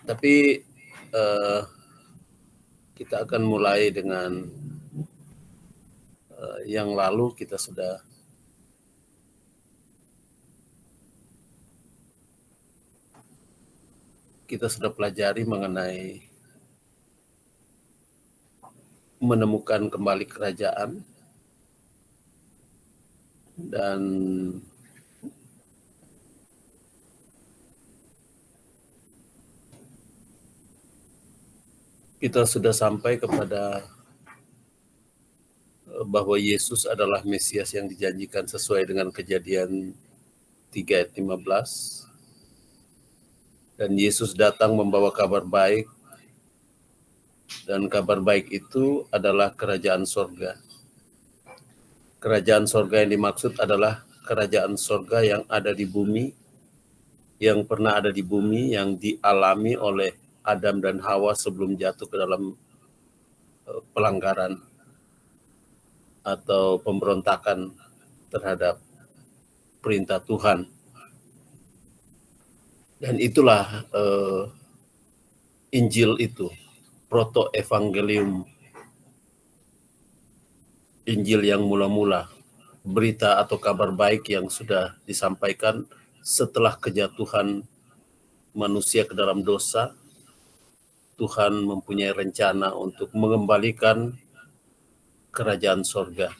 Tapi kita akan mulai dengan yang lalu kita sudah pelajari mengenai menemukan kembali kerajaan, dan kita sudah sampai kepada bahwa Yesus adalah Mesias yang dijanjikan sesuai dengan Kejadian 3 ayat 15. Dan Yesus datang membawa kabar baik, dan kabar baik itu adalah kerajaan sorga. Kerajaan sorga yang dimaksud adalah kerajaan sorga yang ada di bumi, yang pernah ada di bumi, yang dialami oleh Adam dan Hawa sebelum jatuh ke dalam pelanggaran atau pemberontakan terhadap perintah Tuhan. Dan itulah Injil itu, proto-evangelium, Injil yang mula-mula, berita atau kabar baik yang sudah disampaikan setelah kejatuhan manusia ke dalam dosa. Tuhan mempunyai rencana untuk mengembalikan kerajaan sorga.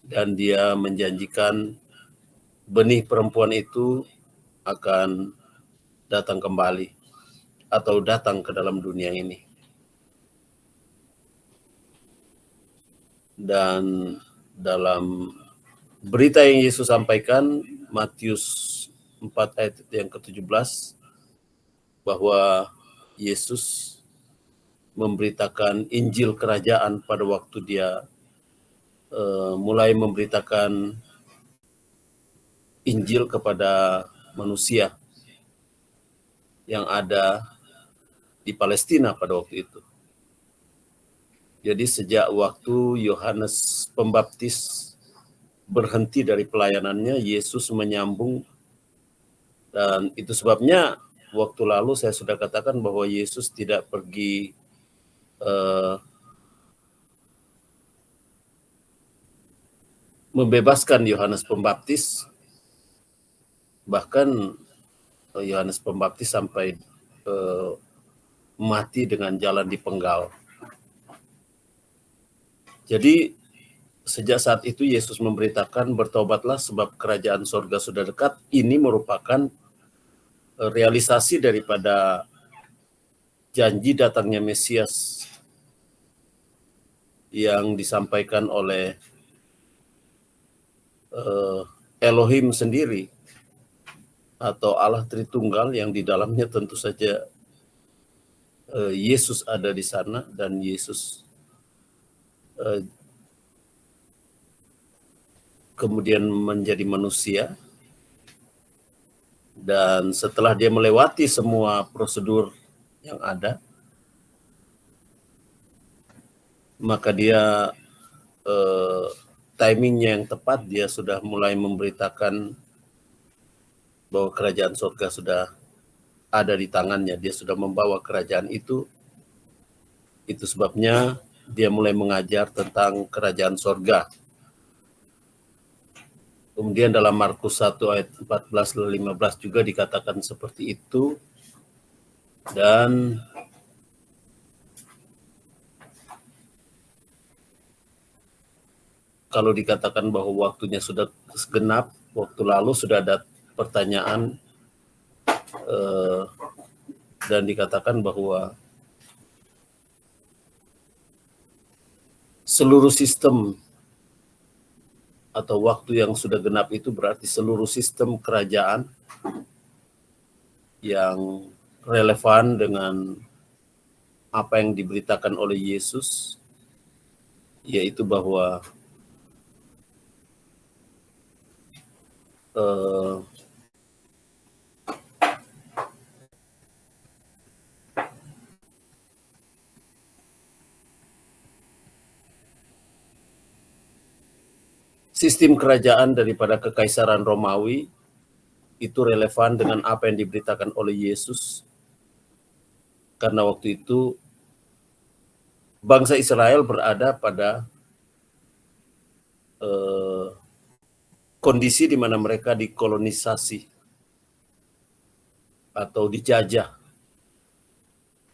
Dan dia menjanjikan benih perempuan itu akan datang kembali atau datang ke dalam dunia ini. Dan dalam berita yang Yesus sampaikan, Matius 4 ayat yang ke-17, bahwa Yesus memberitakan Injil kerajaan pada waktu dia mulai memberitakan Injil kepada manusia yang ada di Palestina pada waktu itu. Jadi sejak waktu Yohanes Pembaptis berhenti dari pelayanannya, Yesus menyambung, dan itu sebabnya waktu lalu saya sudah katakan bahwa Yesus tidak pergi membebaskan Yohanes Pembaptis, bahkan Yohanes Pembaptis sampai mati dengan jalan dipenggal. Jadi sejak saat itu Yesus memberitakan, bertobatlah sebab kerajaan sorga sudah dekat. Ini merupakan realisasi daripada janji datangnya Mesias yang disampaikan oleh Elohim sendiri, atau Allah Tritunggal, yang di dalamnya tentu saja Yesus ada di sana, dan Yesus kemudian menjadi manusia. Dan setelah dia melewati semua prosedur yang ada, maka dia timingnya yang tepat, dia sudah mulai memberitakan bahwa kerajaan surga sudah ada di tangannya. Dia sudah membawa kerajaan itu. Itu sebabnya dia mulai mengajar tentang kerajaan surga. Kemudian dalam Markus 1 ayat 14-15 juga dikatakan seperti itu. Dan kalau dikatakan bahwa waktunya sudah genap, waktu lalu sudah ada pertanyaan dan dikatakan bahwa seluruh sistem atau waktu yang sudah genap itu berarti seluruh sistem kerajaan yang relevan dengan apa yang diberitakan oleh Yesus, yaitu bahwa sistem kerajaan daripada Kekaisaran Romawi itu relevan dengan apa yang diberitakan oleh Yesus, Karena waktu itu bangsa Israel berada pada kondisi di mana mereka dikolonisasi atau dijajah.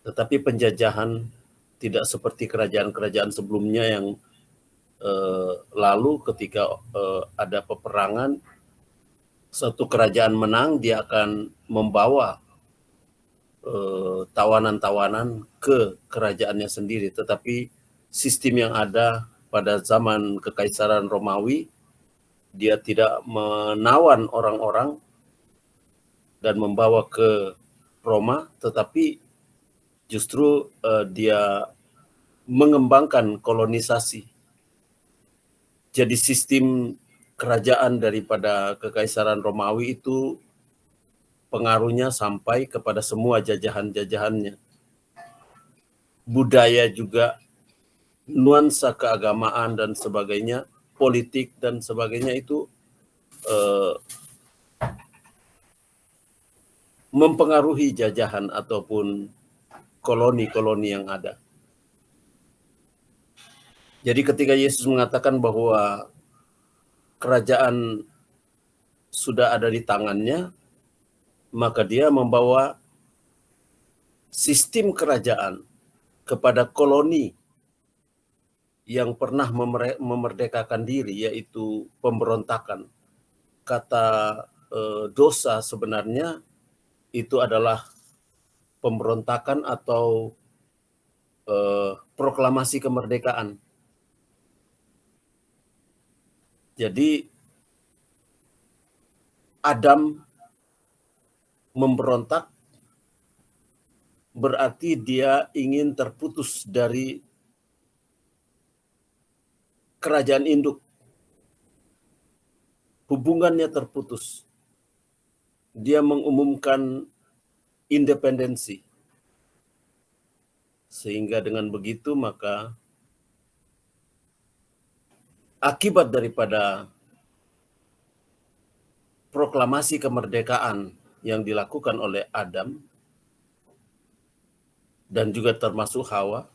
Tetapi penjajahan tidak seperti kerajaan-kerajaan sebelumnya yang lalu ketika ada peperangan, satu kerajaan menang, dia akan membawa tawanan-tawanan ke kerajaannya sendiri. Tetapi sistem yang ada pada zaman Kekaisaran Romawi, dia tidak menawan orang-orang dan membawa ke Roma, tetapi justru dia mengembangkan kolonisasi. Jadi sistem kerajaan daripada Kekaisaran Romawi itu pengaruhnya sampai kepada semua jajahan-jajahannya. Budaya juga, nuansa keagamaan dan sebagainya, politik dan sebagainya itu mempengaruhi jajahan ataupun koloni-koloni yang ada. Jadi ketika Yesus mengatakan bahwa kerajaan sudah ada di tangannya, maka dia membawa sistem kerajaan kepada koloni yang pernah memerdekakan diri, yaitu pemberontakan. Kata dosa sebenarnya itu adalah pemberontakan atau proklamasi kemerdekaan. Jadi Adam memberontak berarti dia ingin terputus dari kerajaan induk. Hubungannya terputus. Dia mengumumkan independensi. Sehingga dengan begitu maka akibat daripada proklamasi kemerdekaan yang dilakukan oleh Adam dan juga termasuk Hawa,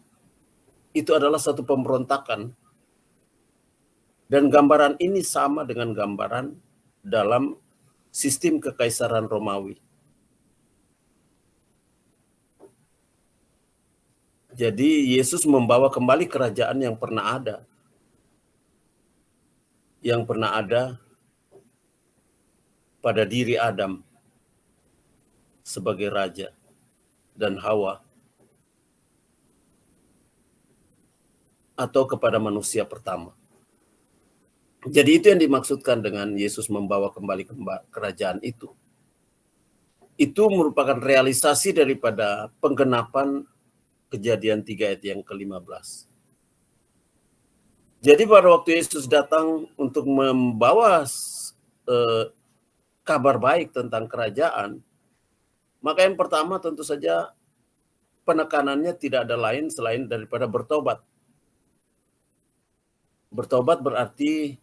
itu adalah satu pemberontakan. Dan gambaran ini sama dengan gambaran dalam sistem Kekaisaran Romawi. Jadi Yesus membawa kembali kerajaan yang pernah ada. Yang pernah ada pada diri Adam sebagai raja dan Hawa, atau kepada manusia pertama. Jadi itu yang dimaksudkan dengan Yesus membawa kembali kerajaan itu. Itu merupakan realisasi daripada penggenapan Kejadian 3 ayat yang ke-15. Jadi pada waktu Yesus datang untuk membawa kabar baik tentang kerajaan, maka yang pertama tentu saja penekanannya tidak ada lain selain daripada bertobat. Bertobat berarti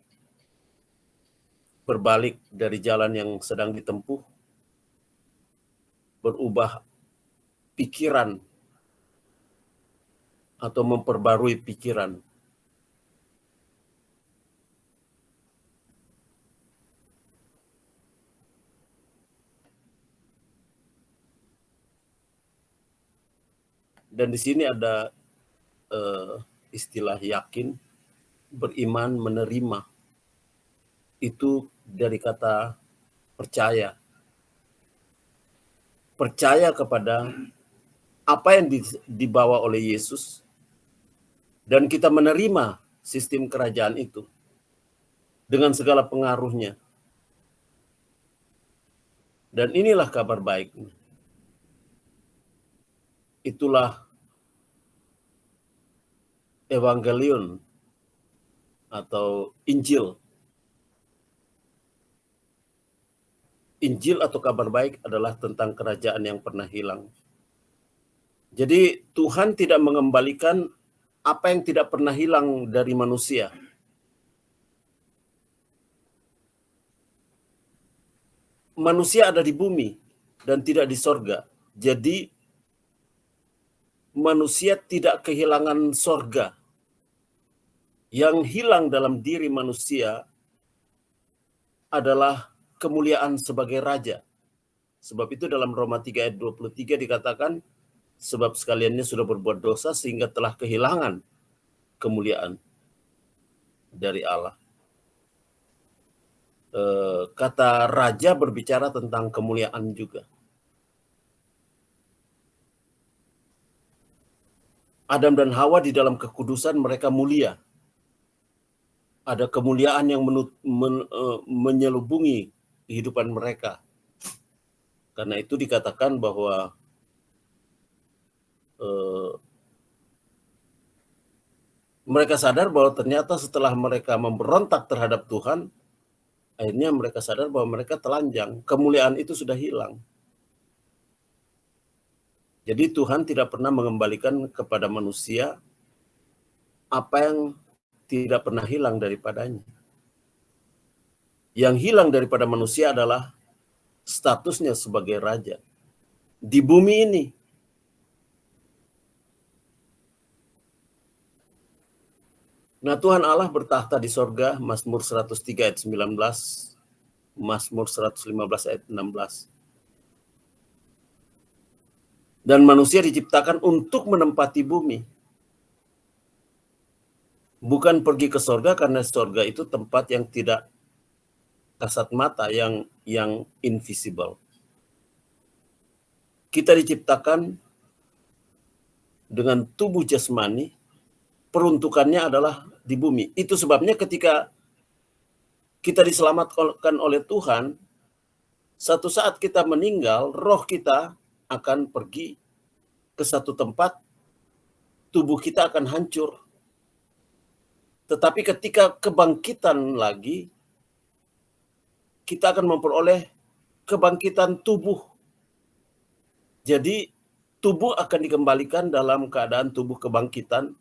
berbalik dari jalan yang sedang ditempuh, berubah pikiran atau memperbarui pikiran. Dan di sini ada istilah yakin, beriman, menerima. Itu dari kata percaya. Percaya kepada apa yang dibawa oleh Yesus, dan kita menerima sistem kerajaan itu dengan segala pengaruhnya. Dan inilah kabar baik. Itulah Evangelion atau Injil. Injil atau kabar baik adalah tentang kerajaan yang pernah hilang. Jadi Tuhan tidak mengembalikan apa yang tidak pernah hilang dari manusia. Manusia ada di bumi dan tidak di sorga. Jadi manusia tidak kehilangan sorga. Yang hilang dalam diri manusia adalah kemuliaan sebagai raja. Sebab itu dalam Roma 3 ayat 23 dikatakan, sebab sekaliannya sudah berbuat dosa sehingga telah kehilangan kemuliaan dari Allah. Kata raja berbicara tentang kemuliaan juga. Adam dan Hawa di dalam kekudusan mereka mulia. Ada kemuliaan yang menyelubungi kehidupan mereka. Karena itu dikatakan bahwa mereka sadar bahwa ternyata setelah mereka memberontak terhadap Tuhan, akhirnya mereka sadar bahwa mereka telanjang. Kemuliaan itu sudah hilang. Jadi Tuhan tidak pernah mengembalikan kepada manusia apa yang tidak pernah hilang daripadanya. Yang hilang daripada manusia adalah statusnya sebagai raja di bumi ini. Nah, Tuhan Allah bertahta di sorga, Mazmur 103 ayat 19, Mazmur 115 ayat 16. Dan manusia diciptakan untuk menempati bumi. Bukan pergi ke sorga, karena sorga itu tempat yang tidak kasat mata, yang invisible. Kita diciptakan dengan tubuh jasmani, peruntukannya adalah di bumi. Itu sebabnya ketika kita diselamatkan oleh Tuhan, satu saat kita meninggal, roh kita akan pergi ke satu tempat, tubuh kita akan hancur. Tetapi ketika kebangkitan lagi, kita akan memperoleh kebangkitan tubuh. Jadi tubuh akan dikembalikan dalam keadaan tubuh kebangkitan,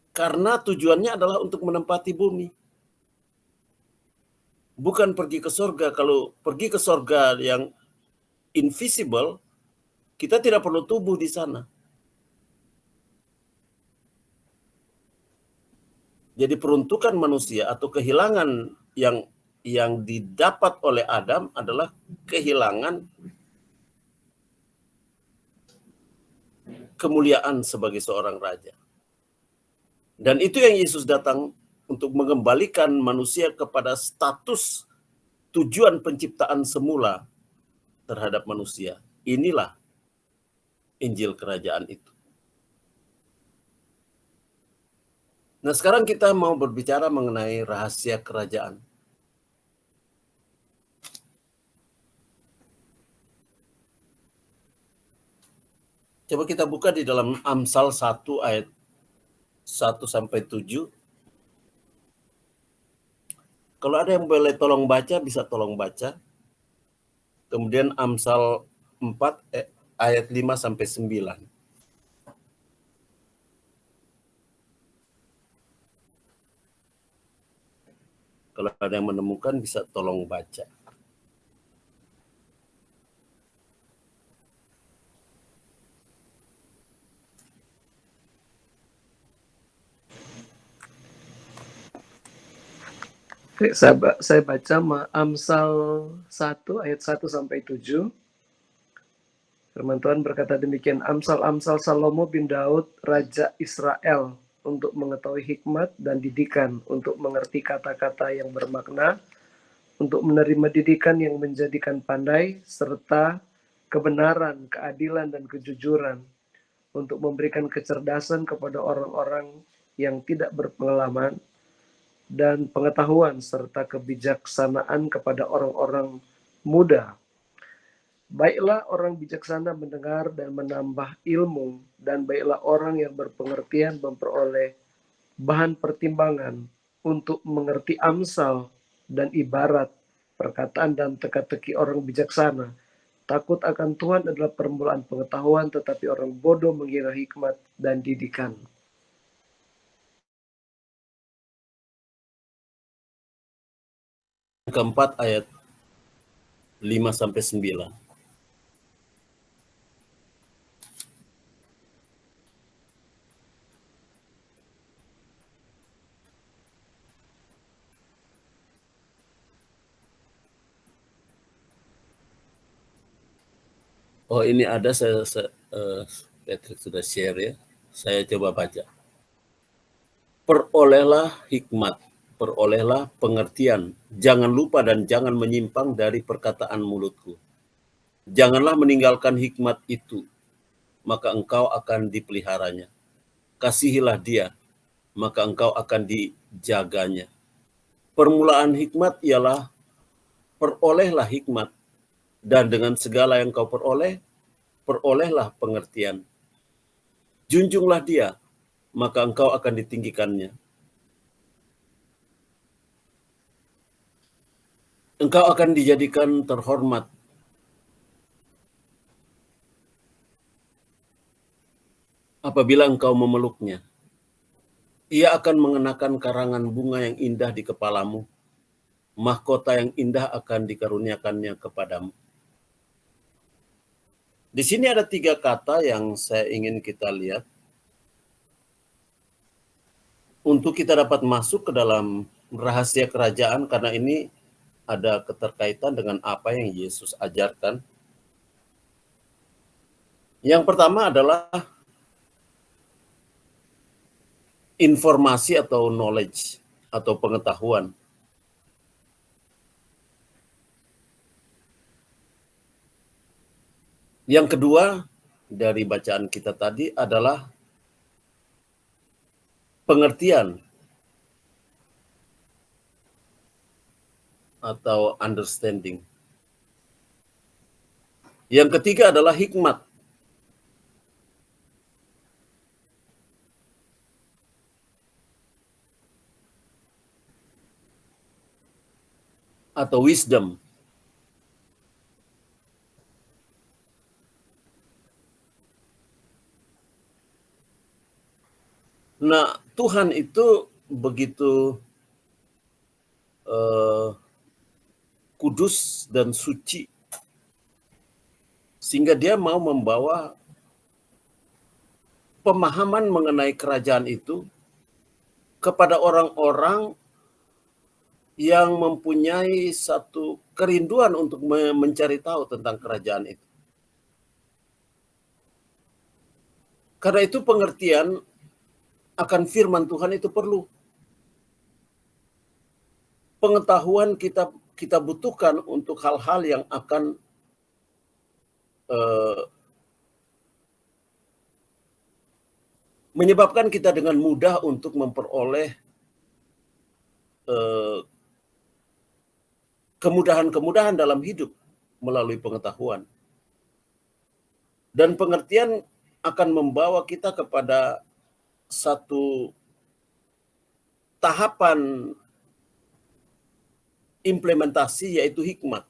karena tujuannya adalah untuk menempati bumi. Bukan pergi ke sorga. Kalau pergi ke sorga yang invisible, kita tidak perlu tubuh di sana. Jadi peruntukan manusia atau kehilangan yang didapat oleh Adam adalah kehilangan kemuliaan sebagai seorang raja. Dan itu yang Yesus datang untuk mengembalikan manusia kepada status tujuan penciptaan semula terhadap manusia. Inilah Injil Kerajaan itu. Nah, sekarang kita mau berbicara mengenai rahasia kerajaan. Coba kita buka di dalam Amsal 1 ayat 1 sampai 7. Kalau ada yang boleh tolong baca, bisa tolong baca. Kemudian Amsal 4 ayat 5 sampai 9. Kalau ada yang menemukan, bisa tolong baca. Oke, saya baca Amsal 1 ayat 1 sampai 7. Firman Tuhan berkata demikian, Amsal-amsal Salomo bin Daud, Raja Israel, untuk mengetahui hikmat dan didikan, untuk mengerti kata-kata yang bermakna, untuk menerima didikan yang menjadikan pandai, serta kebenaran, keadilan, dan kejujuran, untuk memberikan kecerdasan kepada orang-orang yang tidak berpengalaman, dan pengetahuan serta kebijaksanaan kepada orang-orang muda. Baiklah orang bijaksana mendengar dan menambah ilmu, dan baiklah orang yang berpengertian memperoleh bahan pertimbangan untuk mengerti amsal dan ibarat, perkataan dan teka-teki orang bijaksana. Takut akan Tuhan adalah permulaan pengetahuan, tetapi orang bodoh mengira hikmat dan didikan. Keempat ayat 5 sampai 9. Oh, ini ada Patrick sudah share ya. Saya coba baca. Perolehlah hikmat, perolehlah pengertian. Jangan lupa dan jangan menyimpang dari perkataan mulutku. Janganlah meninggalkan hikmat itu, maka engkau akan dipeliharanya. Kasihilah dia, maka engkau akan dijaganya. Permulaan hikmat ialah perolehlah hikmat, dan dengan segala yang kau peroleh, perolehlah pengertian. Junjunglah dia, maka engkau akan ditinggikannya. Engkau akan dijadikan terhormat. Apabila engkau memeluknya, ia akan mengenakan karangan bunga yang indah di kepalamu. Mahkota yang indah akan dikaruniakannya kepadamu. Di sini ada 3 kata yang saya ingin kita lihat untuk kita dapat masuk ke dalam rahasia kerajaan, karena ini ada keterkaitan dengan apa yang Yesus ajarkan. Yang pertama adalah informasi atau knowledge atau pengetahuan. Yang kedua dari bacaan kita tadi adalah pengertian atau understanding. Yang ketiga adalah hikmat. Atau wisdom. Nah, Tuhan itu begitu kudus dan suci, sehingga dia mau membawa pemahaman mengenai kerajaan itu kepada orang-orang yang mempunyai satu kerinduan untuk mencari tahu tentang kerajaan itu. Karena itu pengertian akan firman Tuhan itu perlu. Pengetahuan kita butuhkan untuk hal-hal yang akan menyebabkan kita dengan mudah untuk memperoleh kemudahan-kemudahan dalam hidup melalui pengetahuan. Dan pengertian akan membawa kita kepada satu tahapan implementasi, yaitu hikmat.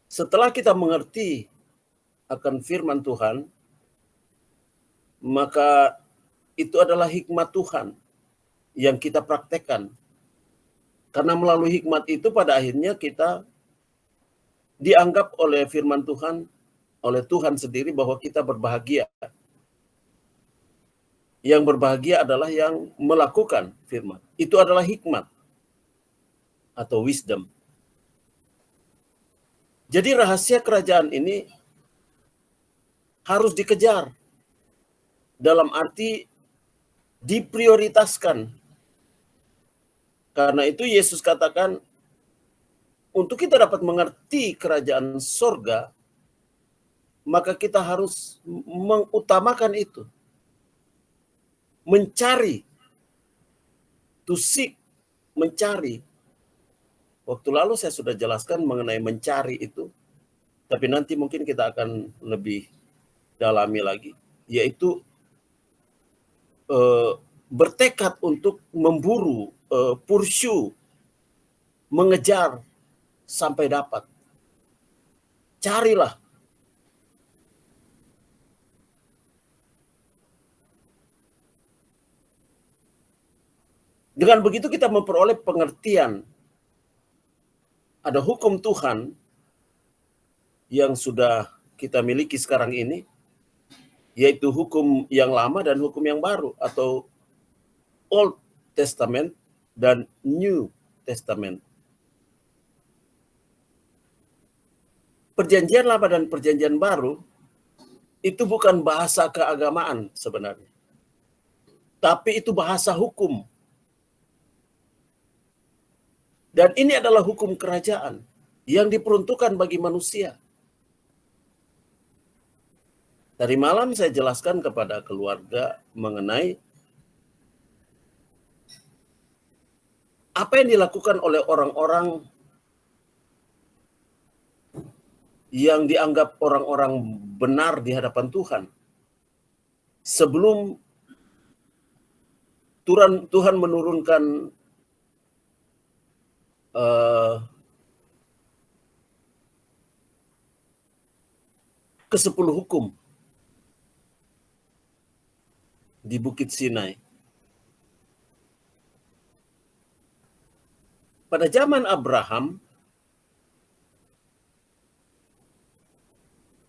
Setelah kita mengerti akan firman Tuhan, maka itu adalah hikmat Tuhan yang kita praktekkan. Karena melalui hikmat itu pada akhirnya kita dianggap oleh firman Tuhan, oleh Tuhan sendiri, bahwa kita berbahagia. Yang berbahagia adalah yang melakukan firman. Itu adalah hikmat atau wisdom. Jadi rahasia kerajaan ini harus dikejar. Dalam arti diprioritaskan. Karena itu Yesus katakan, untuk kita dapat mengerti kerajaan sorga, maka kita harus mengutamakan itu. Mencari, to seek, mencari. Waktu lalu saya sudah jelaskan mengenai mencari itu, tapi nanti mungkin kita akan lebih dalami lagi, yaitu bertekad untuk memburu, pursue, mengejar sampai dapat. Carilah. Dengan begitu kita memperoleh pengertian. Ada hukum Tuhan yang sudah kita miliki sekarang ini, yaitu hukum yang lama dan hukum yang baru, atau Old Testament dan New Testament. Perjanjian Lama dan Perjanjian Baru itu bukan bahasa keagamaan sebenarnya, tapi itu bahasa hukum. Dan ini adalah hukum kerajaan yang diperuntukkan bagi manusia. Tadi malam saya jelaskan kepada keluarga mengenai apa yang dilakukan oleh orang-orang yang dianggap orang-orang benar di hadapan Tuhan. Sebelum Tuhan menurunkan ke-10 hukum di Bukit Sinai. Pada zaman Abraham,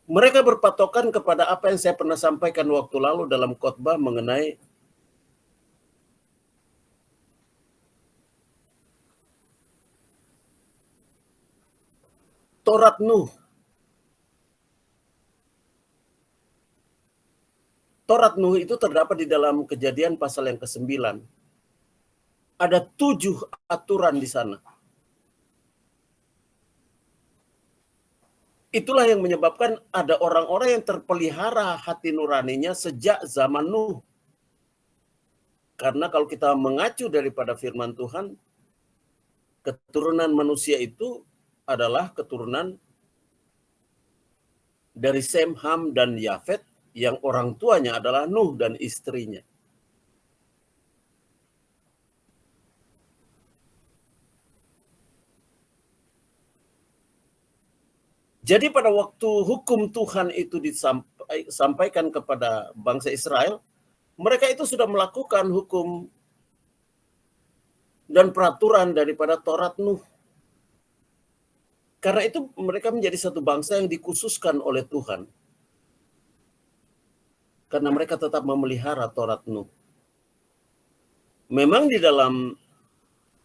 mereka berpatokan kepada apa yang saya pernah sampaikan waktu lalu dalam khotbah mengenai Taurat Nuh. Taurat Nuh itu terdapat di dalam Kejadian pasal yang ke-9. Ada 7 aturan di sana. Itulah yang menyebabkan ada orang-orang yang terpelihara hati nuraninya sejak zaman Nuh. Karena kalau kita mengacu daripada firman Tuhan, keturunan manusia itu adalah keturunan dari Sem, Ham, dan Yafet, yang orang tuanya adalah Nuh dan istrinya. Jadi pada waktu hukum Tuhan itu disampaikan kepada bangsa Israel, mereka itu sudah melakukan hukum dan peraturan daripada Taurat Nuh. Karena itu mereka menjadi satu bangsa yang dikhususkan oleh Tuhan. Karena mereka tetap memelihara Taurat Nuh. Memang di dalam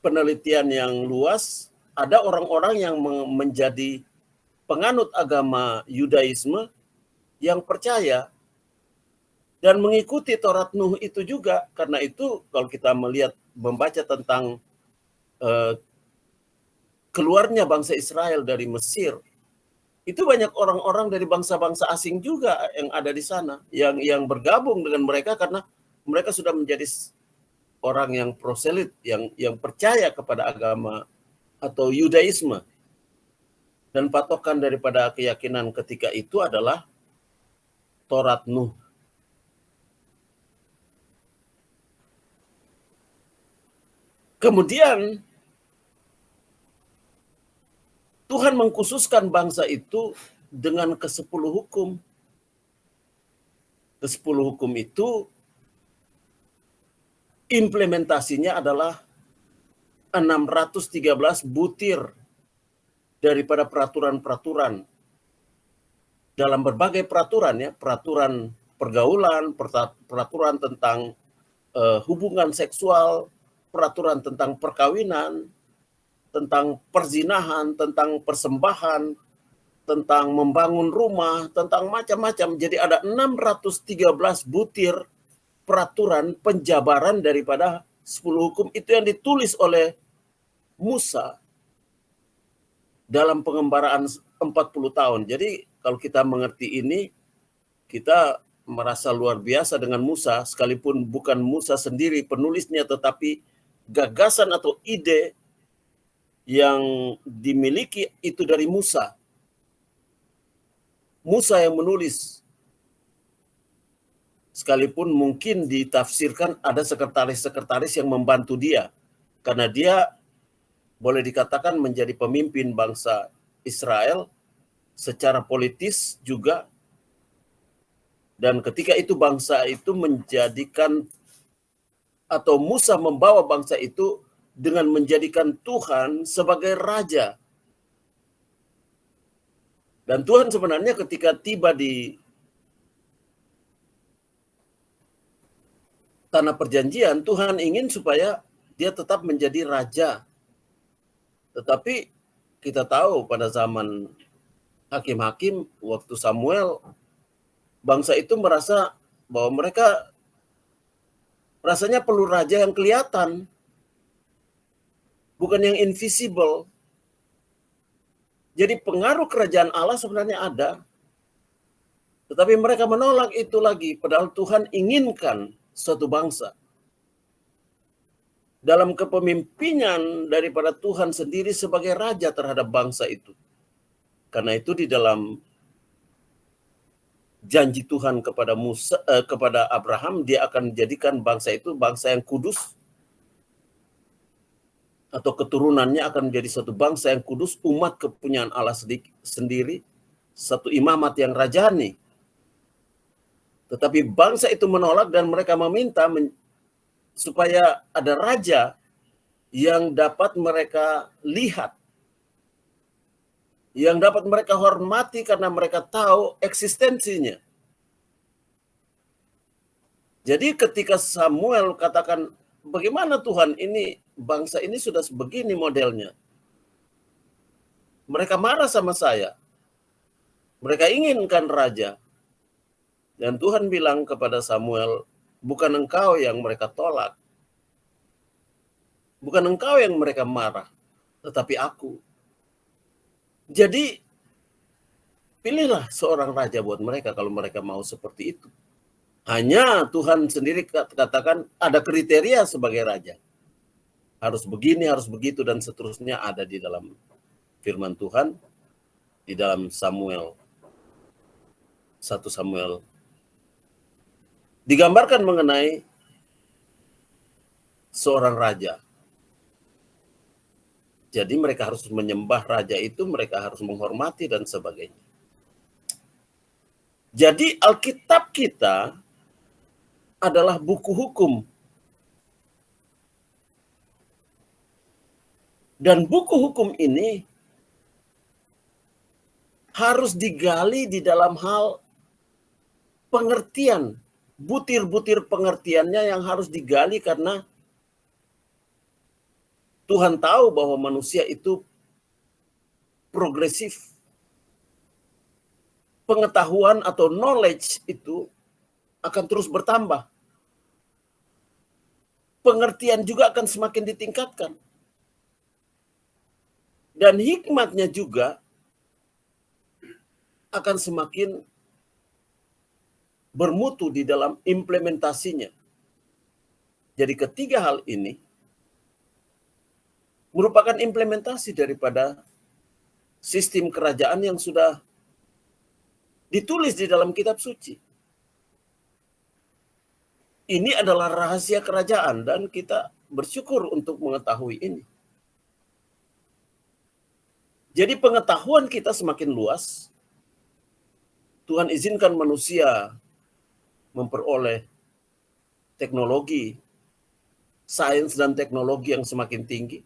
penelitian yang luas, ada orang-orang yang menjadi penganut agama Yudaisme yang percaya dan mengikuti Taurat Nuh itu juga. Karena itu kalau kita membaca tentang keluarnya bangsa Israel dari Mesir, itu banyak orang-orang dari bangsa-bangsa asing juga yang ada di sana, yang bergabung dengan mereka karena mereka sudah menjadi orang yang proselit, yang percaya kepada agama atau Yudaisme. Dan patokan daripada keyakinan ketika itu adalah Taurat Nuh. Kemudian Tuhan mengkhususkan bangsa itu dengan ke-10 hukum. Ke-10 hukum itu implementasinya adalah 613 butir daripada peraturan-peraturan dalam berbagai peraturan, ya, peraturan pergaulan, peraturan tentang hubungan seksual, peraturan tentang perkawinan, tentang perzinahan, tentang persembahan, tentang membangun rumah, tentang macam-macam. Jadi ada 613 butir peraturan penjabaran daripada 10 hukum itu yang ditulis oleh Musa dalam pengembaraan 40 tahun. Jadi kalau kita mengerti ini, kita merasa luar biasa dengan Musa, sekalipun bukan Musa sendiri penulisnya, tetapi gagasan atau ide yang dimiliki itu dari Musa. Musa yang menulis. Sekalipun mungkin ditafsirkan ada sekretaris-sekretaris yang membantu dia. Karena dia boleh dikatakan menjadi pemimpin bangsa Israel secara politis juga. Dan ketika itu bangsa itu menjadikan, atau Musa membawa bangsa itu dengan menjadikan Tuhan sebagai raja. Dan Tuhan sebenarnya ketika tiba di tanah perjanjian, Tuhan ingin supaya dia tetap menjadi raja. Tetapi kita tahu pada zaman hakim-hakim waktu Samuel, bangsa itu merasa bahwa mereka rasanya perlu raja yang kelihatan, bukan yang invisible. Jadi pengaruh kerajaan Allah sebenarnya ada, tetapi mereka menolak itu lagi, padahal Tuhan inginkan suatu bangsa dalam kepemimpinan daripada Tuhan sendiri sebagai raja terhadap bangsa itu. Karena itu di dalam janji Tuhan kepada kepada Abraham, dia akan menjadikan bangsa itu bangsa yang kudus, atau keturunannya akan menjadi satu bangsa yang kudus, umat kepunyaan Allah sendiri, satu imamat yang rajani. Tetapi bangsa itu menolak dan mereka meminta supaya ada raja yang dapat mereka lihat, yang dapat mereka hormati karena mereka tahu eksistensinya. Jadi ketika Samuel katakan, bagaimana Tuhan, ini bangsa ini sudah begini modelnya. Mereka marah sama saya. Mereka inginkan raja. Dan Tuhan bilang kepada Samuel, bukan engkau yang mereka tolak. Bukan engkau yang mereka marah, tetapi aku. Jadi, pilihlah seorang raja buat mereka kalau mereka mau seperti itu. Hanya Tuhan sendiri katakan ada kriteria sebagai raja. Harus begini, harus begitu, dan seterusnya ada di dalam firman Tuhan, di dalam Samuel. 1 Samuel. Digambarkan mengenai seorang raja. Jadi mereka harus menyembah raja itu, mereka harus menghormati dan sebagainya. Jadi Alkitab kita adalah buku hukum. Dan buku hukum ini harus digali di dalam hal pengertian, butir-butir pengertiannya yang harus digali, karena Tuhan tahu bahwa manusia itu progresif. Pengetahuan atau knowledge itu akan terus bertambah. Pengertian juga akan semakin ditingkatkan. Dan hikmatnya juga akan semakin bermutu di dalam implementasinya. Jadi ketiga hal ini merupakan implementasi daripada sistem kerajaan yang sudah ditulis di dalam kitab suci. Ini adalah rahasia kerajaan dan kita bersyukur untuk mengetahui ini. Jadi pengetahuan kita semakin luas. Tuhan izinkan manusia memperoleh teknologi, sains dan teknologi yang semakin tinggi.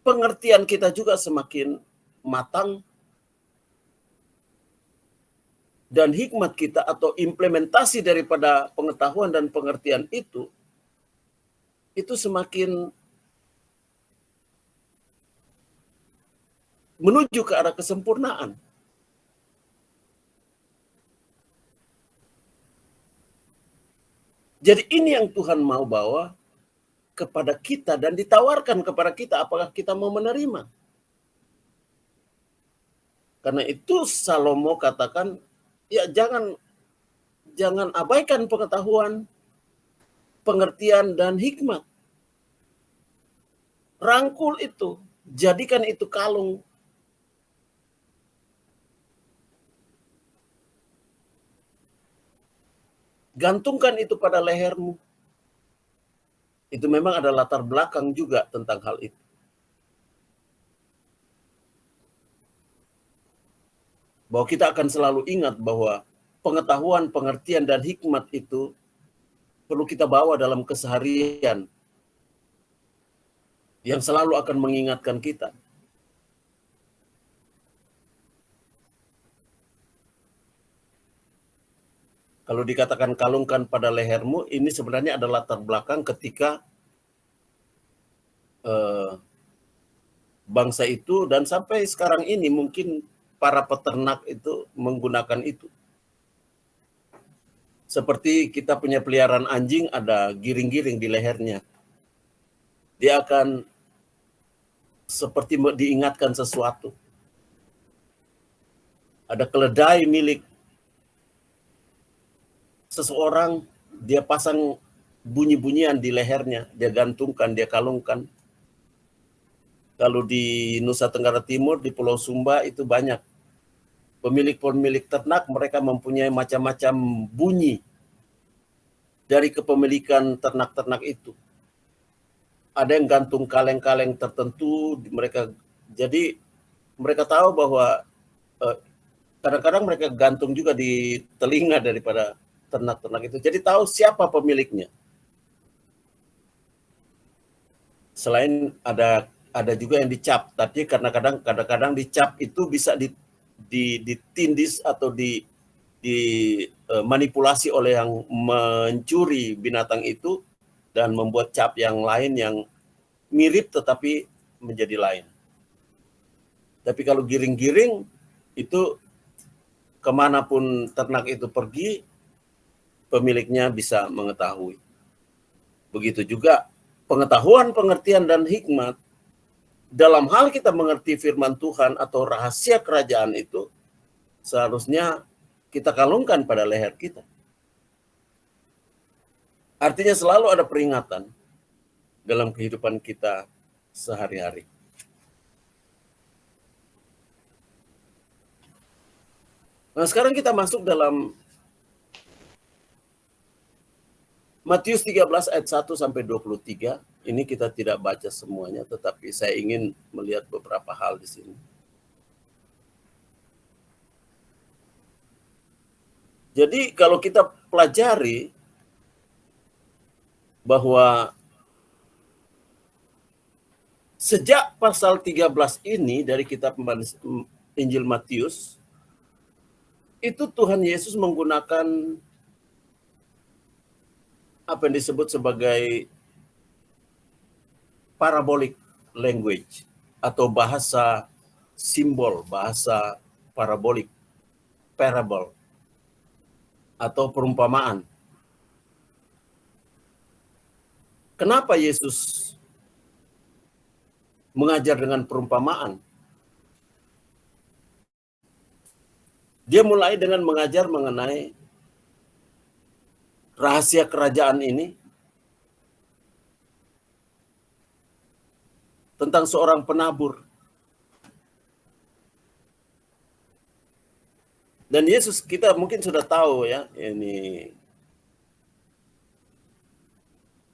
Pengertian kita juga semakin matang. Dan hikmat kita atau implementasi daripada pengetahuan dan pengertian itu semakin menuju ke arah kesempurnaan. Jadi ini yang Tuhan mau bawa kepada kita dan ditawarkan kepada kita, apakah kita mau menerima. Karena itu Salomo katakan, ya jangan abaikan pengetahuan, pengertian, dan hikmat. Rangkul itu, jadikan itu kalung. Gantungkan itu pada lehermu. Itu memang ada latar belakang juga tentang hal itu. Bahwa kita akan selalu ingat bahwa pengetahuan, pengertian, dan hikmat itu perlu kita bawa dalam keseharian yang selalu akan mengingatkan kita. Kalau dikatakan kalungkan pada lehermu, ini sebenarnya ada latar belakang ketika bangsa itu, dan sampai sekarang ini mungkin para peternak itu menggunakan itu. Seperti kita punya peliharaan anjing, ada giring-giring di lehernya. Dia akan seperti diingatkan sesuatu. Ada keledai milik seseorang, dia pasang bunyi-bunyian di lehernya, dia gantungkan, dia kalungkan. Kalau di Nusa Tenggara Timur, di Pulau Sumba itu banyak. Pemilik-pemilik ternak mereka mempunyai macam-macam bunyi dari kepemilikan ternak-ternak itu. Ada yang gantung kaleng-kaleng tertentu, jadi mereka tahu bahwa kadang-kadang mereka gantung juga di telinga daripada ternak-ternak itu. Jadi tahu siapa pemiliknya. Selain ada juga yang dicap, tapi kadang-kadang dicap itu bisa ditindis atau dimanipulasi oleh yang mencuri binatang itu dan membuat cap yang lain yang mirip tetapi menjadi lain. Tapi kalau giring-giring itu kemanapun ternak itu pergi, pemiliknya bisa mengetahui. Begitu juga pengetahuan, pengertian, dan hikmat dalam hal kita mengerti firman Tuhan atau rahasia kerajaan itu seharusnya kita kalungkan pada leher kita. Artinya selalu ada peringatan dalam kehidupan kita sehari-hari. Nah, sekarang kita masuk dalam Matius 13 ayat 1 sampai 23. Ini kita tidak baca semuanya, tetapi saya ingin melihat beberapa hal di sini. Jadi kalau kita pelajari bahwa sejak pasal 13 ini dari kitab Injil Matius, itu Tuhan Yesus menggunakan apa yang disebut sebagai parabolic language atau bahasa simbol, bahasa parabolik, parable atau perumpamaan. Kenapa Yesus mengajar dengan perumpamaan? Dia mulai dengan mengajar mengenai rahasia kerajaan ini, tentang seorang penabur. Dan Yesus, kita mungkin sudah tahu ya, ini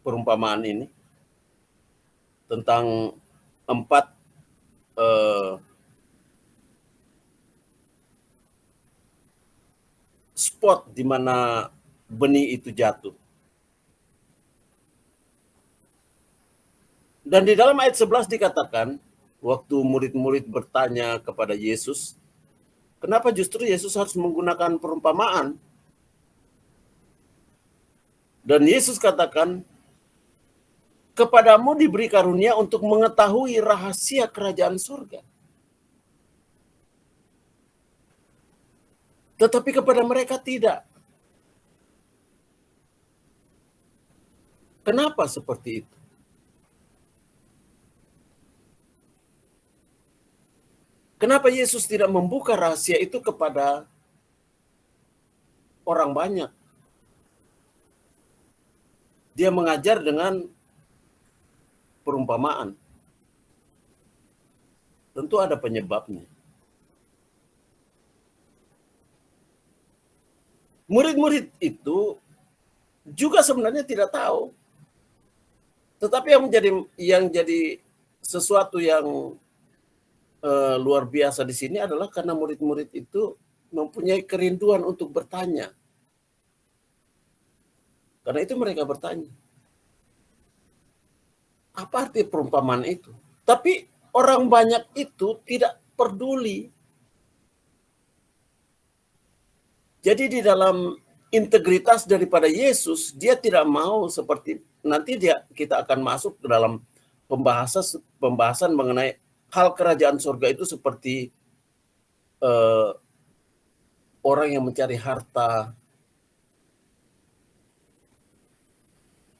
perumpamaan ini tentang 4 spot di mana benih itu jatuh. Dan di dalam ayat 11 dikatakan, waktu murid-murid bertanya kepada Yesus, kenapa justru Yesus harus menggunakan perumpamaan? Dan Yesus katakan, kepadamu diberi karunia untuk mengetahui rahasia kerajaan surga. Tetapi kepada mereka tidak. Kenapa seperti itu? Kenapa Yesus tidak membuka rahasia itu kepada orang banyak? Dia mengajar dengan perumpamaan. Tentu ada penyebabnya. Murid-murid itu juga sebenarnya tidak tahu. Tetapi yang jadi sesuatu yang luar biasa di sini adalah karena murid-murid itu mempunyai kerinduan untuk bertanya. Karena itu mereka bertanya. Apa arti perumpamaan itu? Tapi orang banyak itu tidak peduli. Jadi di dalam integritas daripada Yesus, dia tidak mau seperti nanti kita akan masuk ke dalam pembahasan mengenai hal kerajaan surga itu seperti orang yang mencari harta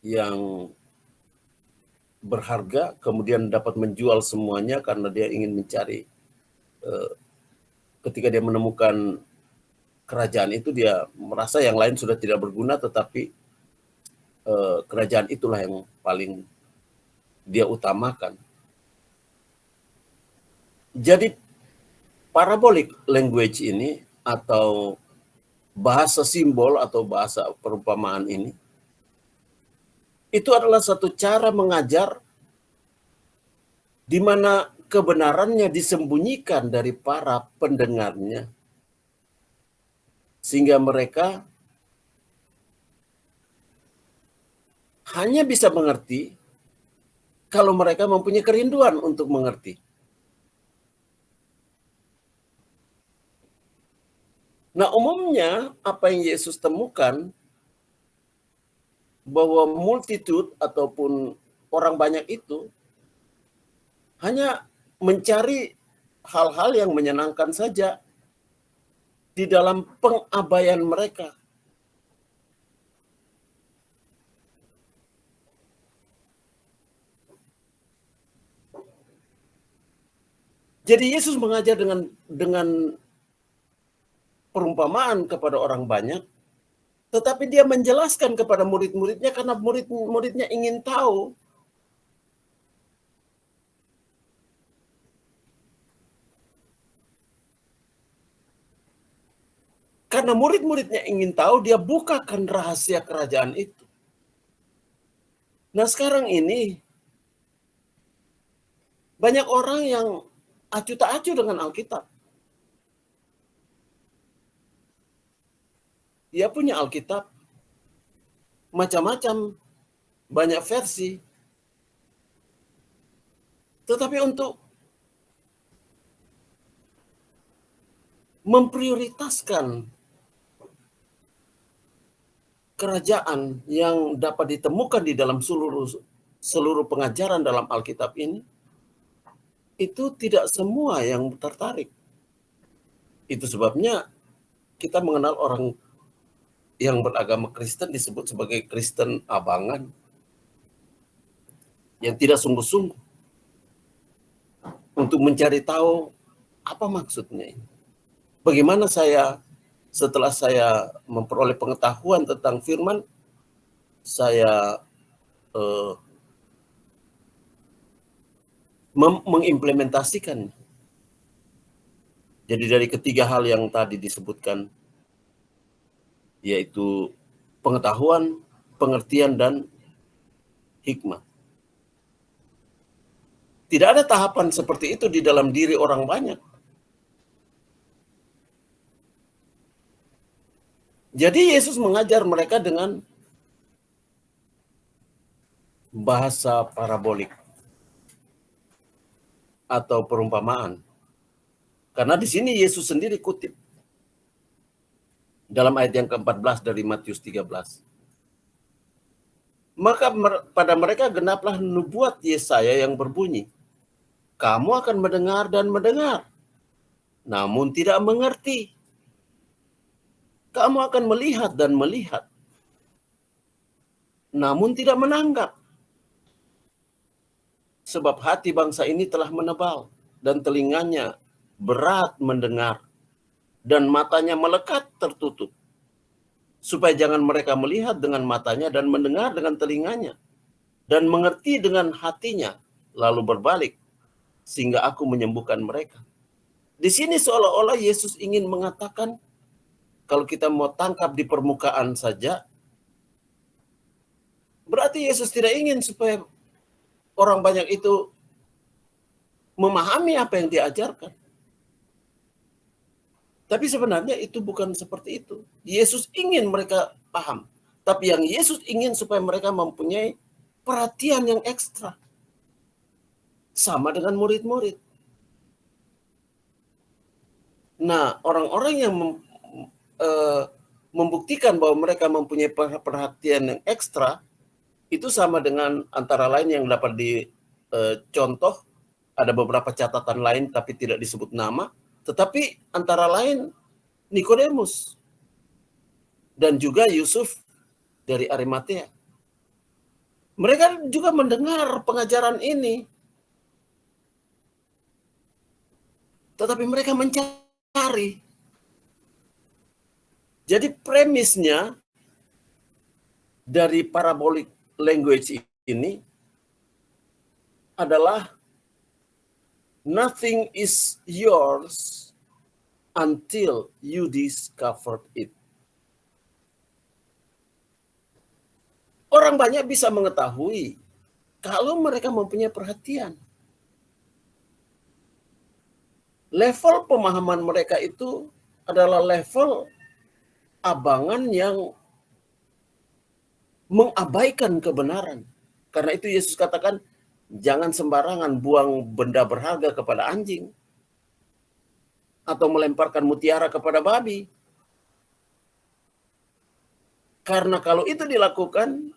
yang berharga, kemudian dapat menjual semuanya karena dia ingin mencari, ketika dia menemukan kerajaan itu, dia merasa yang lain sudah tidak berguna, tetapi kerajaan itulah yang paling dia utamakan. Jadi parabolic language ini atau bahasa simbol atau bahasa perumpamaan ini, itu adalah satu cara mengajar di mana kebenarannya disembunyikan dari para pendengarnya, sehingga mereka hanya bisa mengerti kalau mereka mempunyai kerinduan untuk mengerti. Nah, umumnya apa yang Yesus temukan, bahwa multitude ataupun orang banyak itu hanya mencari hal-hal yang menyenangkan saja di dalam pengabaian mereka. Jadi Yesus mengajar dengan perumpamaan kepada orang banyak, tetapi dia menjelaskan kepada murid-muridnya karena murid-muridnya ingin tahu. Karena murid-muridnya ingin tahu, dia bukakan rahasia kerajaan itu. Nah, sekarang ini banyak orang yang acuh tak acuh dengan Alkitab. Dia punya Alkitab macam-macam, banyak versi. Tetapi untuk memprioritaskan kerajaan yang dapat ditemukan di dalam seluruh pengajaran dalam Alkitab ini, itu tidak semua yang tertarik. Itu sebabnya kita mengenal orang yang beragama Kristen disebut sebagai Kristen abangan, yang tidak sungguh-sungguh untuk mencari tahu apa maksudnya ini. Bagaimana setelah saya memperoleh pengetahuan tentang firman, saya mengimplementasikan. Jadi dari ketiga hal yang tadi disebutkan, yaitu pengetahuan, pengertian, dan hikmah. Tidak ada tahapan seperti itu di dalam diri orang banyak. Jadi Yesus mengajar mereka dengan bahasa parabolik atau perumpamaan. Karena di sini Yesus sendiri kutip dalam ayat yang ke-14 dari Matius 13. Maka pada mereka genaplah nubuat Yesaya yang berbunyi, kamu akan mendengar dan mendengar, namun tidak mengerti. Kamu akan melihat dan melihat, namun tidak menanggap. Sebab hati bangsa ini telah menebal, dan telinganya berat mendengar, dan matanya melekat tertutup, supaya jangan mereka melihat dengan matanya dan mendengar dengan telinganya, dan mengerti dengan hatinya, lalu berbalik, sehingga aku menyembuhkan mereka. Di sini seolah-olah Yesus ingin mengatakan, kalau kita mau tangkap di permukaan saja, berarti Yesus tidak ingin supaya orang banyak itu memahami apa yang diajarkan. Tapi sebenarnya itu bukan seperti itu. Yesus ingin mereka paham. Tapi yang Yesus ingin supaya mereka mempunyai perhatian yang ekstra. Sama dengan murid-murid. Nah, orang-orang yang membuktikan bahwa mereka mempunyai perhatian yang ekstra, itu sama dengan antara lain yang dapat dicontoh, ada beberapa catatan lain tapi tidak disebut nama. Tetapi antara lain Nikodemus dan juga Yusuf dari Arimatea. Mereka juga mendengar pengajaran ini, tetapi mereka mencari. Jadi premisnya dari parabolic language ini adalah nothing is yours until you discovered it. Orang banyak bisa mengetahui kalau mereka mempunyai perhatian. Level pemahaman mereka itu adalah level abangan yang mengabaikan kebenaran. Karena itu Yesus katakan, jangan sembarangan buang benda berharga kepada anjing atau melemparkan mutiara kepada babi. Karena kalau itu dilakukan,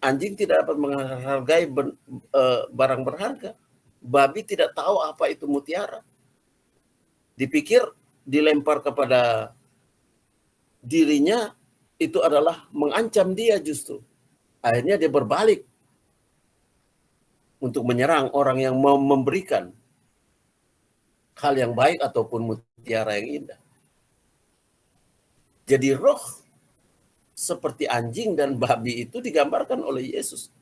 anjing tidak dapat menghargai barang berharga. Babi tidak tahu apa itu mutiara. Dipikir dilempar kepada dirinya itu adalah mengancam dia justru. Akhirnya dia berbalik untuk menyerang orang yang mau memberikan hal yang baik ataupun mutiara yang indah. Jadi roh seperti anjing dan babi itu digambarkan oleh Yesus.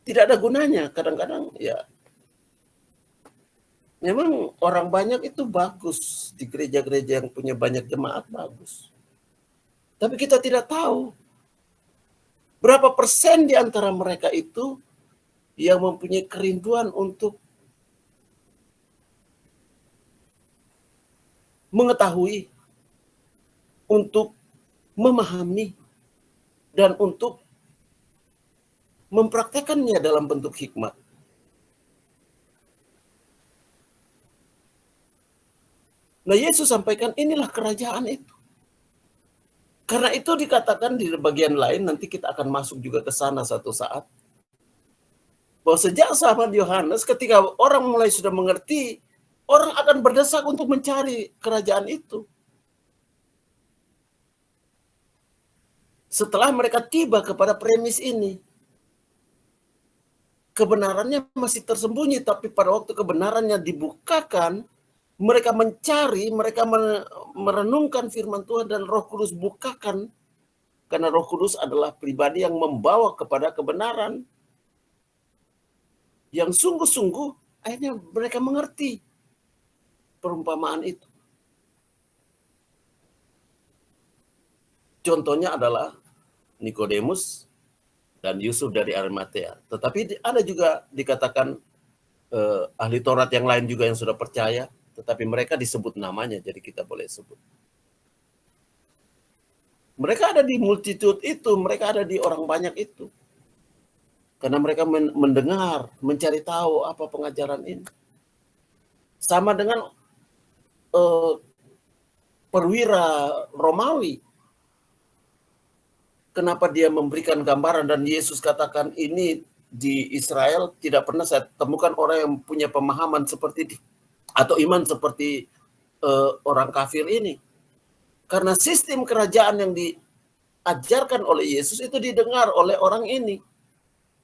Tidak ada gunanya. Kadang-kadang ya memang orang banyak itu bagus. Di gereja-gereja yang punya banyak jemaat bagus. Tapi kita tidak tahu berapa persen di antara mereka itu yang mempunyai kerinduan untuk mengetahui, untuk memahami, dan untuk mempraktekannya dalam bentuk hikmat. Nah, Yesus sampaikan inilah kerajaan itu. Karena itu dikatakan di bagian lain, nanti kita akan masuk juga ke sana satu saat, bahwa sejak sahabat Yohanes, ketika orang mulai sudah mengerti, orang akan berdesak untuk mencari kerajaan itu. Setelah mereka tiba kepada premis ini, kebenarannya masih tersembunyi, tapi pada waktu kebenarannya dibukakan, mereka mencari, mereka merenungkan firman Tuhan dan Roh Kudus bukakan. Karena Roh Kudus adalah pribadi yang membawa kepada kebenaran. Yang sungguh-sungguh akhirnya mereka mengerti perumpamaan itu. Contohnya adalah Nikodemus dan Yusuf dari Arimatea. Tetapi ada juga dikatakan ahli Taurat yang lain juga yang sudah percaya. Tetapi mereka disebut namanya, jadi kita boleh sebut. Mereka ada di multitude itu, mereka ada di orang banyak itu. Karena mereka mendengar, mencari tahu apa pengajaran ini. Sama dengan perwira Romawi. Kenapa dia memberikan gambaran dan Yesus katakan ini di Israel tidak pernah saya temukan orang yang punya pemahaman seperti ini. Atau iman seperti orang kafir ini. Karena sistem kerajaan yang diajarkan oleh Yesus itu didengar oleh orang ini.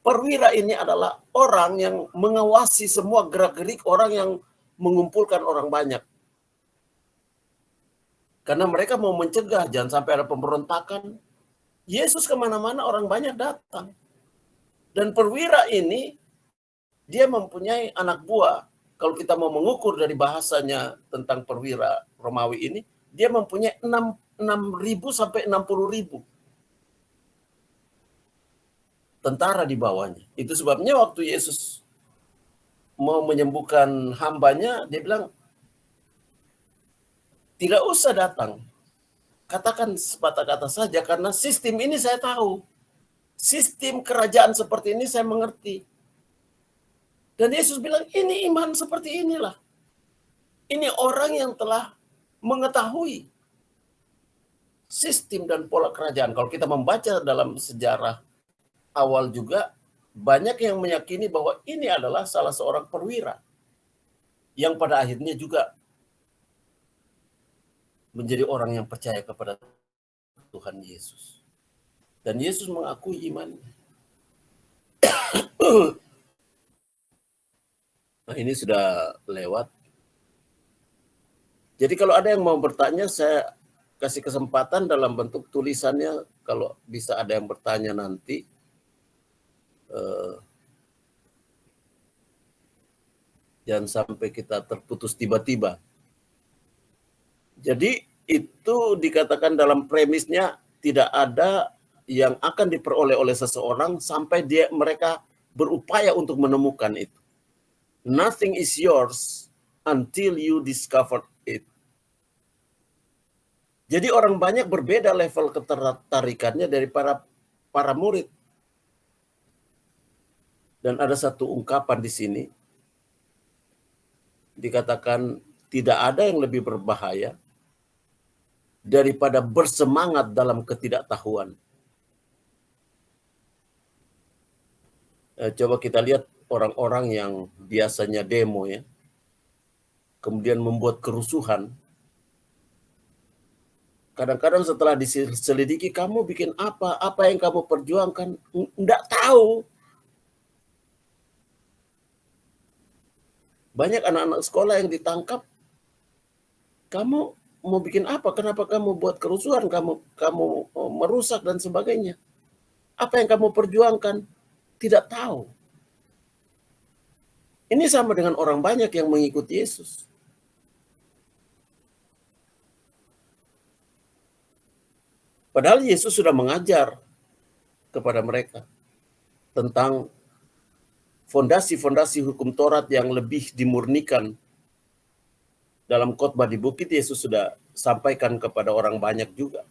Perwira ini adalah orang yang mengawasi semua gerak-gerik orang yang mengumpulkan orang banyak. Karena mereka mau mencegah, jangan sampai ada pemberontakan. Yesus kemana-mana orang banyak datang. Dan perwira ini, dia mempunyai anak buah. Kalau kita mau mengukur dari bahasanya tentang perwira Romawi ini, dia mempunyai 6.000 sampai 60.000 tentara di bawahnya. Itu sebabnya waktu Yesus mau menyembuhkan hambanya, dia bilang, tidak usah datang. Katakan sepatah kata saja, karena sistem ini saya tahu. Sistem kerajaan seperti ini saya mengerti. Dan Yesus bilang, ini iman seperti inilah. Ini orang yang telah mengetahui sistem dan pola kerajaan. Kalau kita membaca dalam sejarah awal juga, banyak yang meyakini bahwa ini adalah salah seorang perwira yang pada akhirnya juga menjadi orang yang percaya kepada Tuhan Yesus. Dan Yesus mengakui imannya. Nah, ini sudah lewat. Jadi kalau ada yang mau bertanya, saya kasih kesempatan dalam bentuk tulisannya. Kalau bisa ada yang bertanya nanti. Jangan sampai kita terputus tiba-tiba. Jadi itu dikatakan dalam premisnya tidak ada yang akan diperoleh oleh seseorang sampai mereka berupaya untuk menemukan itu. Nothing is yours until you discover it. Jadi orang banyak berbeda level ketertarikannya dari para murid. Dan ada satu ungkapan di sini dikatakan tidak ada yang lebih berbahaya daripada bersemangat dalam ketidaktahuan. Coba kita lihat orang-orang yang biasanya demo ya, kemudian membuat kerusuhan. Kadang-kadang setelah diselidiki, kamu bikin apa? Apa yang kamu perjuangkan? Enggak tahu. Banyak anak-anak sekolah yang ditangkap. Kamu mau bikin apa? Kenapa kamu buat kerusuhan? Kamu merusak dan sebagainya. Apa yang kamu perjuangkan? Tidak tahu. Ini sama dengan orang banyak yang mengikuti Yesus. Padahal Yesus sudah mengajar kepada mereka tentang fondasi-fondasi hukum Taurat yang lebih dimurnikan. Dalam khotbah di bukit, Yesus sudah sampaikan kepada orang banyak juga.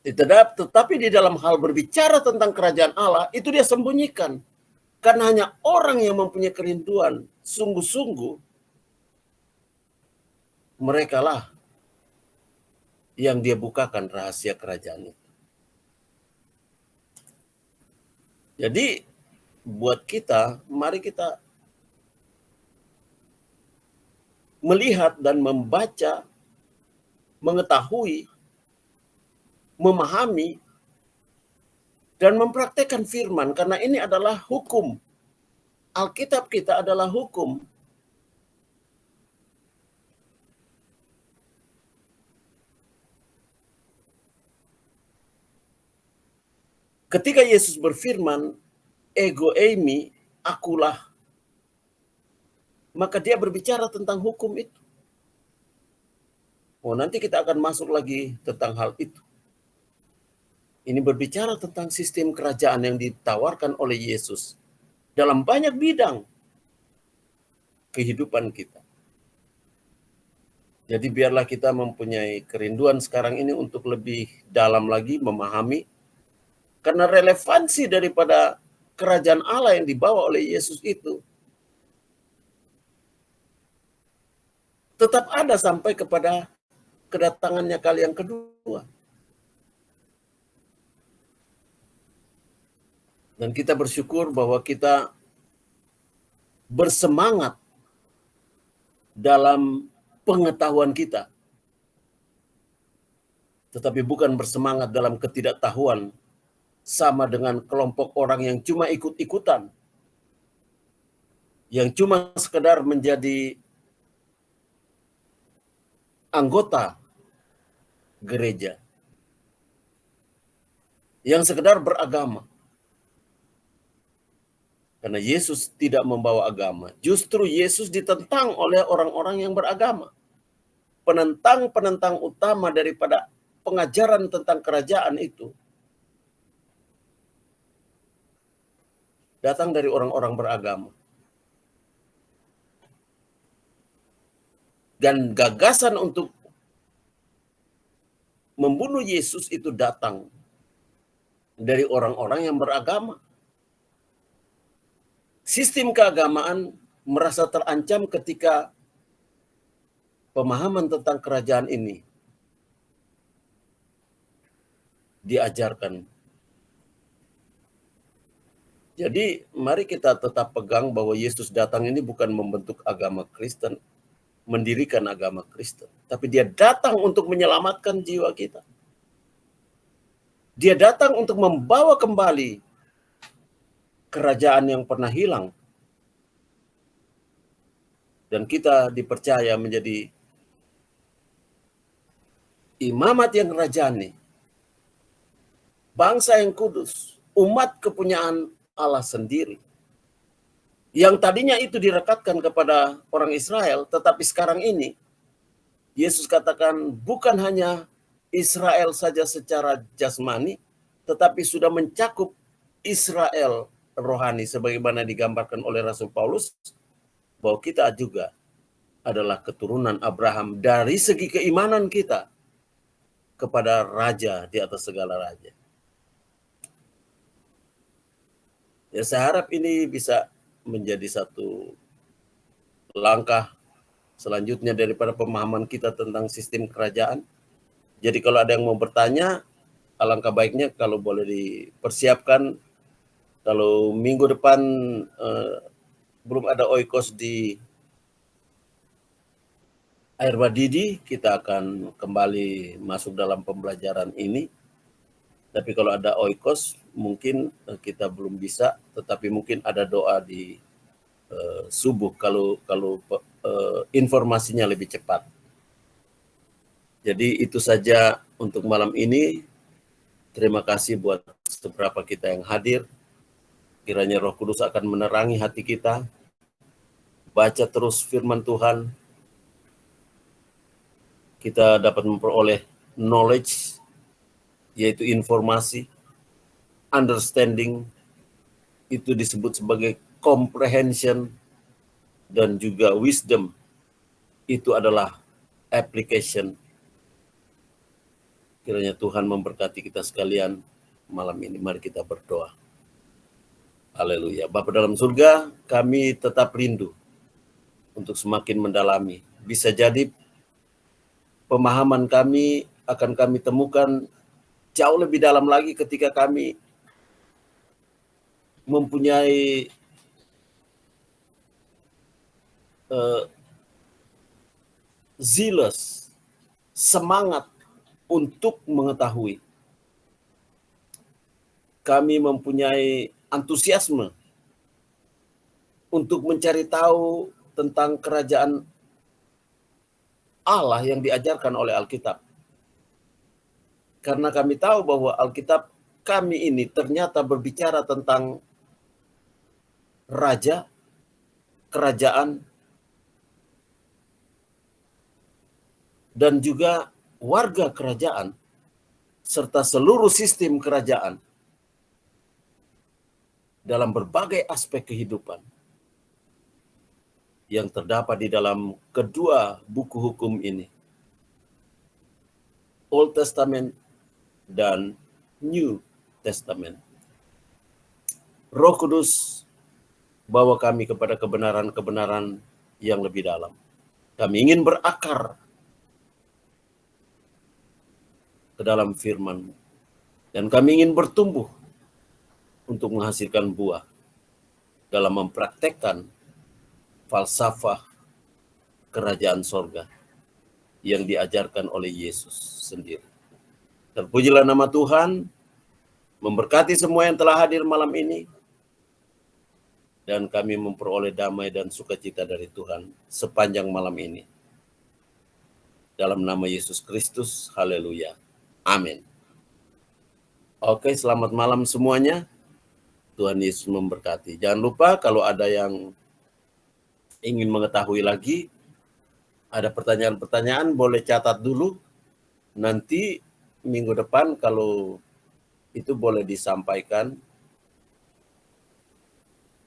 Tetapi di dalam hal berbicara tentang kerajaan Allah, itu dia sembunyikan. Karena hanya orang yang mempunyai kerinduan sungguh-sungguh, merekalah yang dia bukakan rahasia kerajaan itu. Jadi buat kita, mari kita melihat dan membaca, mengetahui, memahami, dan mempraktekkan firman, karena ini adalah hukum. Alkitab kita adalah hukum. Ketika Yesus berfirman, ego eimi, akulah, maka dia berbicara tentang hukum itu. Oh, nanti kita akan masuk lagi tentang hal itu. Ini berbicara tentang sistem kerajaan yang ditawarkan oleh Yesus dalam banyak bidang kehidupan kita. Jadi biarlah kita mempunyai kerinduan sekarang ini untuk lebih dalam lagi memahami, karena relevansi daripada kerajaan Allah yang dibawa oleh Yesus itu tetap ada sampai kepada kedatangannya kali yang kedua. Dan kita bersyukur bahwa kita bersemangat dalam pengetahuan kita, tetapi bukan bersemangat dalam ketidaktahuan, sama dengan kelompok orang yang cuma ikut-ikutan, yang cuma sekedar menjadi anggota gereja, yang sekedar beragama. Karena Yesus tidak membawa agama. Justru Yesus ditentang oleh orang-orang yang beragama. Penentang-penentang utama daripada pengajaran tentang kerajaan itu datang dari orang-orang beragama. Dan gagasan untuk membunuh Yesus itu datang dari orang-orang yang beragama. Sistem keagamaan merasa terancam ketika pemahaman tentang kerajaan ini diajarkan. Jadi mari kita tetap pegang bahwa Yesus datang ini bukan membentuk agama Kristen, mendirikan agama Kristen, tapi dia datang untuk menyelamatkan jiwa kita. Dia datang untuk membawa kembali kerajaan yang pernah hilang. Dan kita dipercaya menjadi imamat yang rajani, bangsa yang kudus, umat kepunyaan Allah sendiri. Yang tadinya itu direkatkan kepada orang Israel, tetapi sekarang ini Yesus katakan bukan hanya Israel saja secara jasmani, tetapi sudah mencakup Israel rohani sebagaimana digambarkan oleh Rasul Paulus, bahwa kita juga adalah keturunan Abraham dari segi keimanan kita kepada raja di atas segala raja. Ya, saya harap ini bisa menjadi satu langkah selanjutnya daripada pemahaman kita tentang sistem kerajaan. Jadi kalau ada yang mau bertanya, alangkah baiknya kalau boleh dipersiapkan. Kalau minggu depan belum ada oikos di Air Badidi, kita akan kembali masuk dalam pembelajaran ini. Tapi kalau ada oikos, mungkin kita belum bisa, tetapi mungkin ada doa di subuh kalau informasinya lebih cepat. Jadi itu saja untuk malam ini. Terima kasih buat seberapa kita yang hadir. Kiranya Roh Kudus akan menerangi hati kita. Baca terus firman Tuhan. Kita dapat memperoleh knowledge, yaitu informasi. Understanding, itu disebut sebagai comprehension, dan juga wisdom, itu adalah application. Kiranya Tuhan memberkati kita sekalian malam ini. Mari kita berdoa. Haleluya. Bapa dalam surga, kami tetap rindu untuk semakin mendalami. Bisa jadi pemahaman kami akan kami temukan jauh lebih dalam lagi ketika kami mempunyai zealous, semangat untuk mengetahui. Kami mempunyai antusiasme untuk mencari tahu tentang kerajaan Allah yang diajarkan oleh Alkitab. Karena kami tahu bahwa Alkitab kami ini ternyata berbicara tentang raja, kerajaan, dan juga warga kerajaan, serta seluruh sistem kerajaan dalam berbagai aspek kehidupan yang terdapat di dalam kedua buku hukum ini, Old Testament dan New Testament. Roh Kudus bawa kami kepada kebenaran-kebenaran yang lebih dalam. Kami ingin berakar ke dalam firman-Mu, dan kami ingin bertumbuh untuk menghasilkan buah dalam mempraktekkan falsafah kerajaan sorga yang diajarkan oleh Yesus sendiri. Terpujilah nama Tuhan, memberkati semua yang telah hadir malam ini, dan kami memperoleh damai dan sukacita dari Tuhan sepanjang malam ini. Dalam nama Yesus Kristus, haleluya. Amin. Oke, selamat malam semuanya. Tuhan Yesus memberkati. Jangan lupa kalau ada yang ingin mengetahui lagi, ada pertanyaan-pertanyaan, boleh catat dulu. Nanti minggu depan kalau itu boleh disampaikan,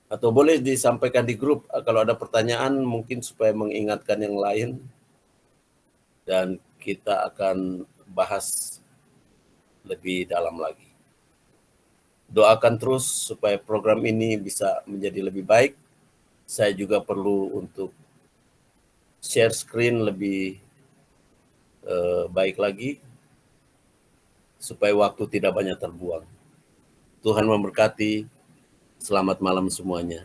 atau boleh disampaikan di grup kalau ada pertanyaan, mungkin supaya mengingatkan yang lain, dan kita akan bahas lebih dalam lagi. Doakan terus supaya program ini bisa menjadi lebih baik. Saya juga perlu untuk share screen lebih baik lagi, supaya waktu tidak banyak terbuang. Tuhan memberkati. Selamat malam semuanya.